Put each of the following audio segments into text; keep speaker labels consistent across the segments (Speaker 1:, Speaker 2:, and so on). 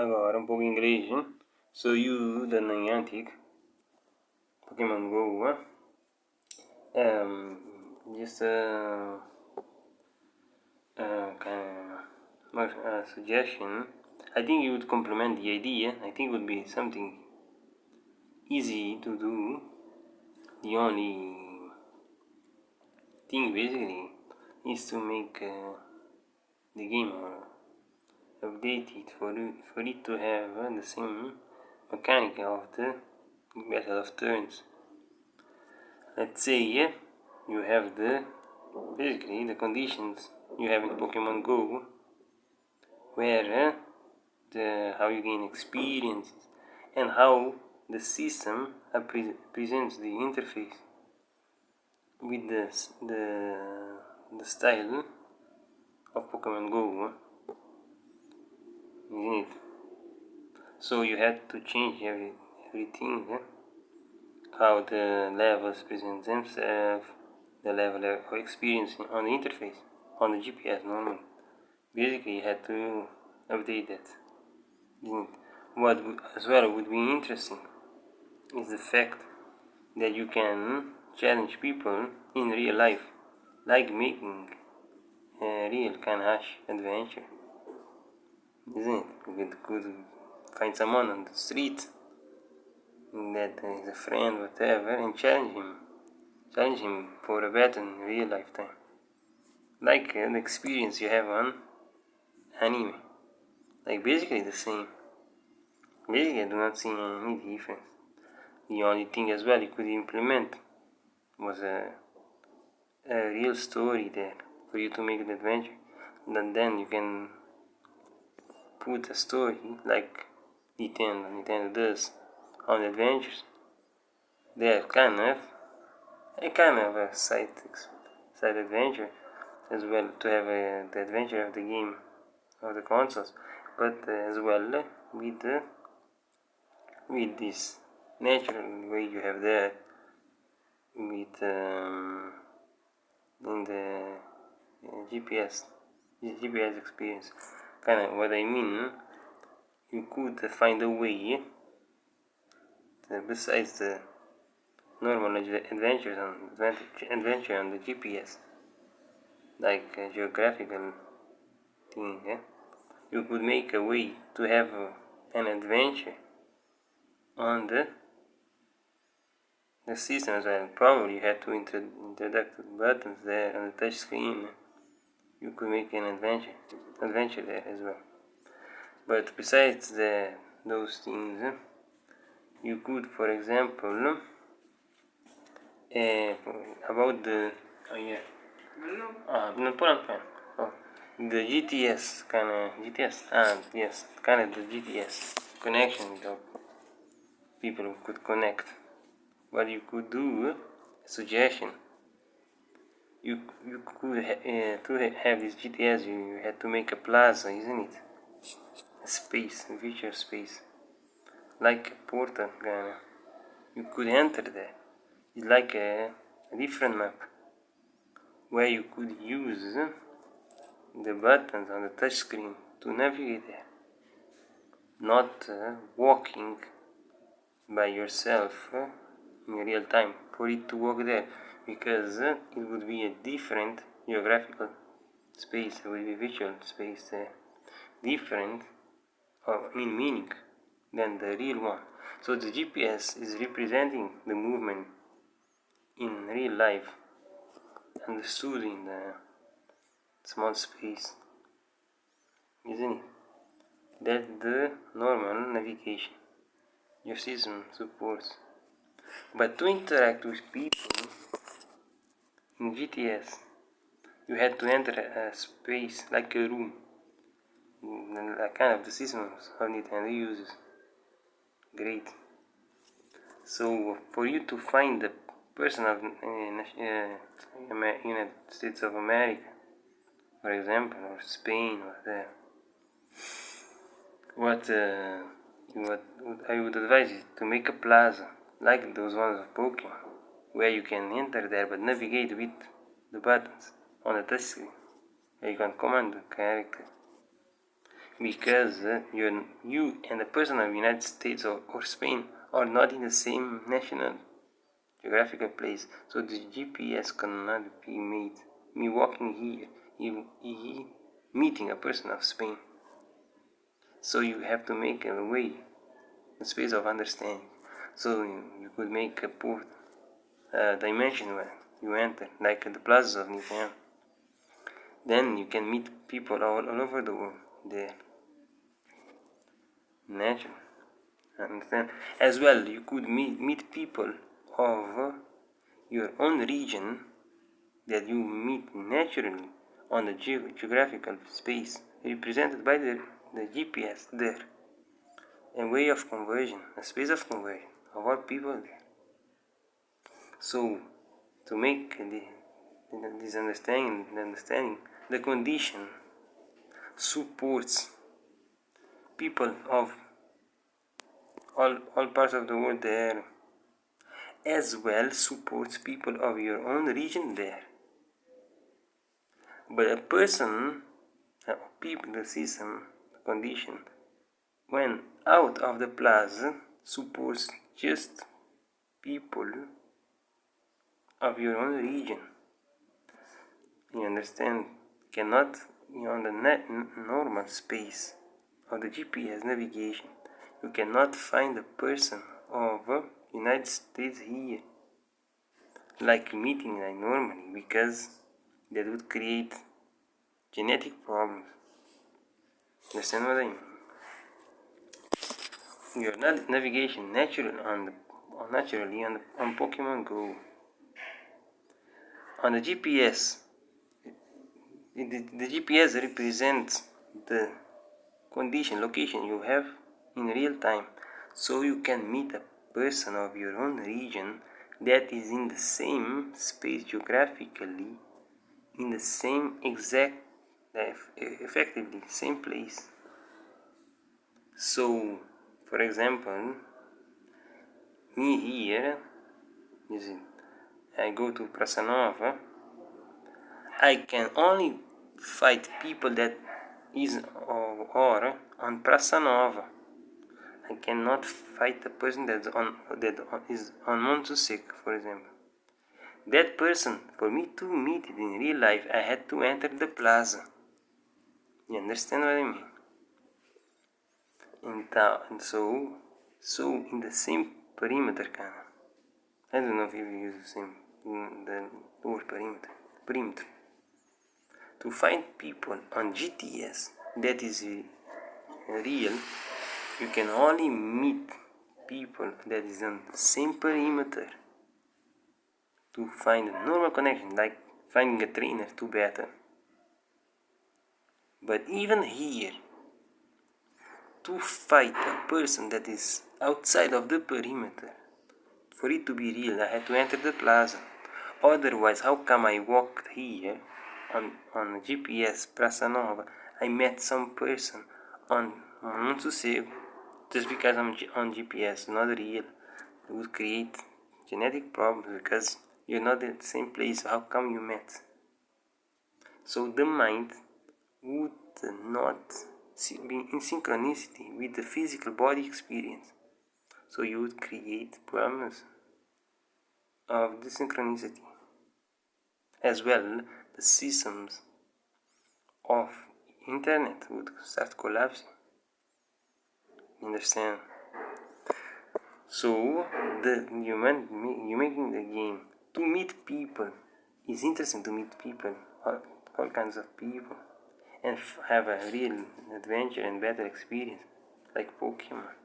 Speaker 1: Agora um pouco em inglês. Sou eu da Niantic Pokémon Go. Just kind of suggestion. I think it would complement the idea. I think it would be something easy to do. The only thing basically is to make the game update it for it to have the same mechanic of the Battle of Turns. Let's say you have basically the conditions you have in Pokemon Go, where how you gain experience and how the system presents the interface with the style of Pokemon Go, isn't it? So you had to change everything, how the levels present themselves, the level of experience on the interface, on the GPS normally. Basically you had to update that, isn't it? What as well would be interesting is the fact that you can challenge people in real life, like making a real Kanash adventure, isn't it? You could find someone on the street that is a friend, whatever, and challenge him for a battle in real lifetime, like the experience you have on anime, like basically the same. Basically, I do not see any difference. The only thing as well you could implement was a real story there for you to make an adventure, and then you can put a story like Nintendo does on adventures. They are kind of a side adventure as well, to have the adventure of the game of the consoles, but as well with this natural way you have there with in the GPS experience. Kind of what I mean, you could find a way besides the normal adventures adventure on the GPS, like a geographical thing. You could make a way to have an adventure on the system as well. Probably you had to introduce buttons there on the touch screen. You could make an adventure there as well. But besides those things, you could, for example, about the non the GTS kind of the GTS connection that people could connect. What you could do, suggestion, you could to have this GTS, you had to make a plaza, isn't it? A space, a virtual space, like a portal kind. You could enter there. It's like a different map where you could use the buttons on the touch screen to navigate there, not walking by yourself in real time for it to walk there, because it would be a different geographical space, it would be visual space different in meaning than the real one. So the GPS is representing the movement in real life, understood in the small space, isn't it? That's the normal navigation your system supports. But to interact with people in GTS, you had to enter a space like a room, like kind of the systems how Nintendo uses. Great. So for you to find the person of United States of America, for example, or Spain, or there, what I would advise is to make a plaza like those ones of Pokemon, where you can enter there but navigate with the buttons on the touchscreen. You can command the character. because you and the person of the United States or Spain are not in the same national geographical place, so the GPS cannot be made. Me walking here, he meeting a person of Spain. So you have to make a way, a space of understanding. So you could make a port dimension where you enter, like the plazas of Nikan. Then you can meet people all over the world there. Natural. Understand? As well, you could meet people of your own region that you meet naturally on the geographical space represented by the GPS there. A way of conversion, a space of conversion of all people there. So, to make this understanding, the condition supports people of all parts of the world there, as well supports people of your own region there. But a person, people, the system, the condition, when out of the plaza, supports just people of your own region. You understand? Cannot, on the normal space of the GPS navigation, you cannot find a person of United States here like meeting like normally, because that would create genetic problems. Understand what I mean? Your navigation naturally on Pokemon Go. On the GPS, the GPS represents the condition, location you have in real time, so you can meet a person of your own region that is in the same space geographically, in the same exact, effectively same place. So, for example, me here, I go to Praça Nova, I can only fight people that is or on Praça Nova. I cannot fight a person that is on Monte Seco, for example. That person, for me to meet it in real life, I had to enter the plaza. You understand what I mean? And so in the same perimeter, kind of. I don't know if you use the word perimeter. To find people on GTS that is real, you can only meet people that is on the same perimeter to find a normal connection, like finding a trainer to battle. But even here, to fight a person that is outside of the perimeter, for it to be real, I had to enter the plaza. Otherwise, how come I walked here on GPS Praça Nova? I met some person on Monte just because I'm on GPS, not real. It would create genetic problems because you're not at the same place. How come you met? So the mind would not be in synchronicity with the physical body experience. So you would create problems of desynchronicity. As well, the systems of internet would start collapsing. Understand? So you making the game to meet people. It's interesting to meet people, all kinds of people, and have a real adventure and battle experience like Pokemon.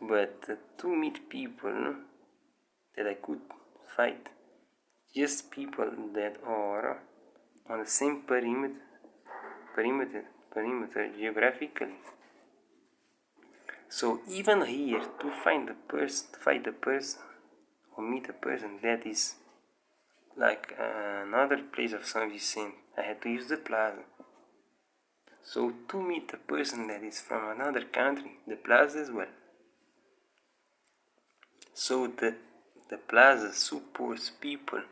Speaker 1: But to meet people that I could fight, just people that are on the same perimeter geographically. So even here, to fight the person, or meet a person that is like another place of San Vicente, I had to use the plaza. So to meet a person that is from another country, the plaza as well. So the plaza supports people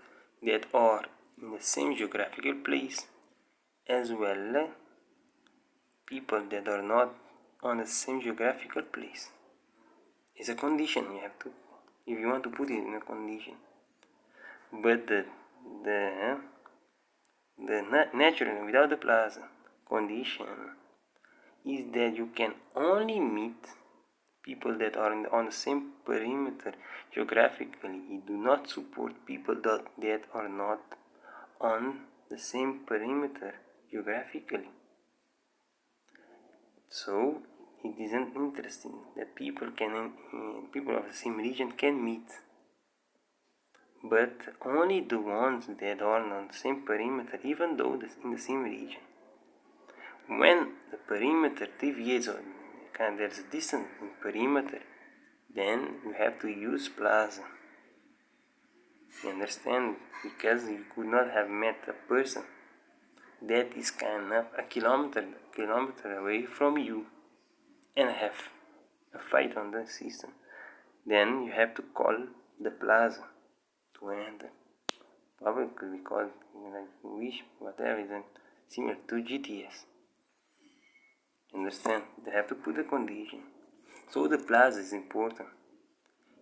Speaker 1: that are in the same geographical place, as well people that are not on the same geographical place. It's a condition you have to, if you want to put it in a condition. But the natural without the plus condition is that you can only meet people that are on the same perimeter geographically. It do not support people that are not on the same perimeter geographically. So it isn't interesting that people of the same region can meet, but only the ones that are on the same perimeter, even though in the same region. When the perimeter deviates, or there's a distance in perimeter, then you have to use plaza. You understand? Because you could not have met a person that is kind of a kilometer away from you and have a fight on the system. Then you have to call the plaza to enter. Probably could be called like wish, whatever, is similar to GTS. Understand? They have to put a condition. So the plaza is important.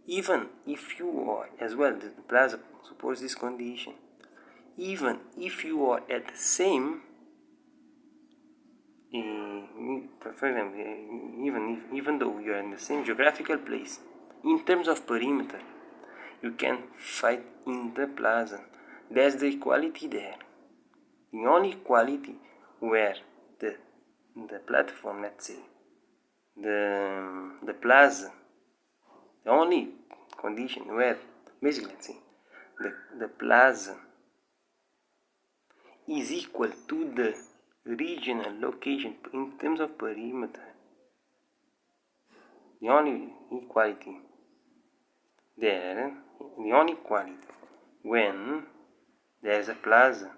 Speaker 1: Even if you are, as well, the plaza supports this condition. Even if you are at the same, for example, even though you are in the same geographical place, in terms of perimeter, you can fight in the plaza. There's the equality there. The only equality where the platform, let's say, the plaza, the only condition where, basically, let's say, the plaza is equal to the regional location in terms of perimeter. The only equality there, the only equality when there is a plaza,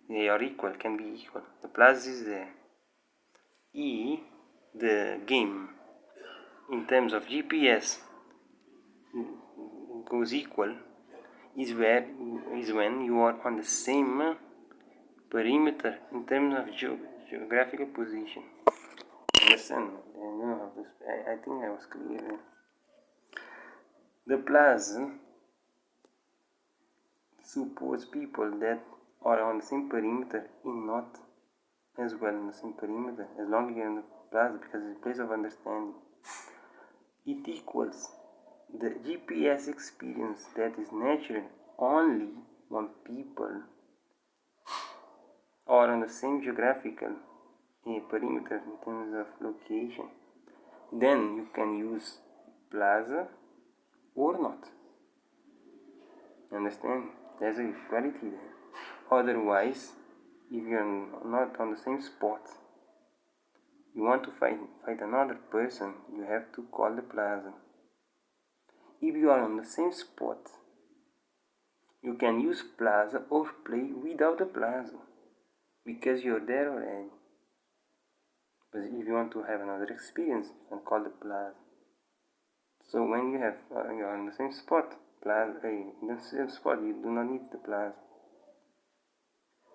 Speaker 1: they are equal, can be equal. The plaza is there. The game in terms of GPS goes equal is when you are on the same perimeter in terms of geographical position. Understand? I think I was clear. The plaza supports people that are on the same perimeter and not as well in the same perimeter, as long as you're in the plaza, because it's a place of understanding. It equals the GPS experience that is natural only when people are on the same geographical perimeter in terms of location. Then you can use plaza or not. Understand? There's a equality there. Otherwise, if you're not on the same spot, you want to fight another person, you have to call the plaza. If you are on the same spot, you can use plaza or play without the plaza, because you're there already. But if you want to have another experience, you can call the plaza. So when you are in the same spot, in the same spot, you do not need the plaza.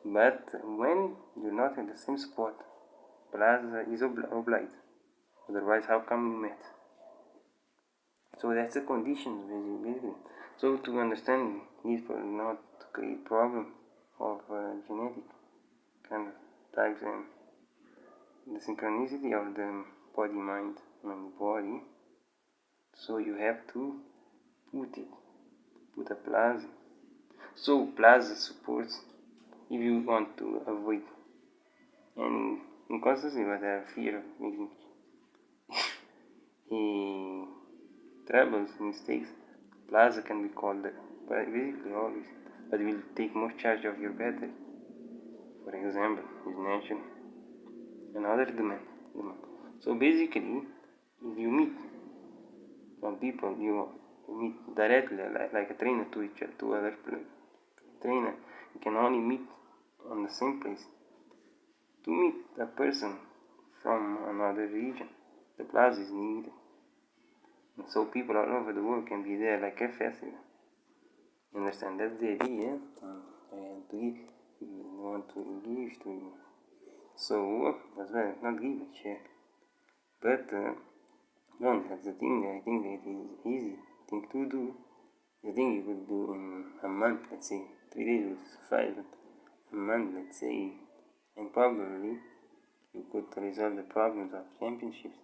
Speaker 1: But when you're not in the same spot, plaza is obliged. Otherwise, how come you met? So that's the conditions, basically. So to understand this, for not to create problem of genetic kind of types and the synchronicity of the body-mind and body, so you have to put a plaza. So plaza supports, if you want to avoid any inconsistency, but I have fear of making troubles, mistakes, plaza can be called basically always, but will take more charge of your battery. For example, is natural. Another demand. So basically, if you meet some people, you meet directly, like a trainer to other trainer, you can only meet on the same place. To meet a person from another region, the plaza is needed. And so people all over the world can be there like a festival. You understand? That's the idea I want to give to you. So that's why I not give a shit. But that's the thing. I think it is easy thing to do. The thing you could do in a month, let's say 3 days would suffice, but a month, let's say, and probably you could resolve the problems of championships.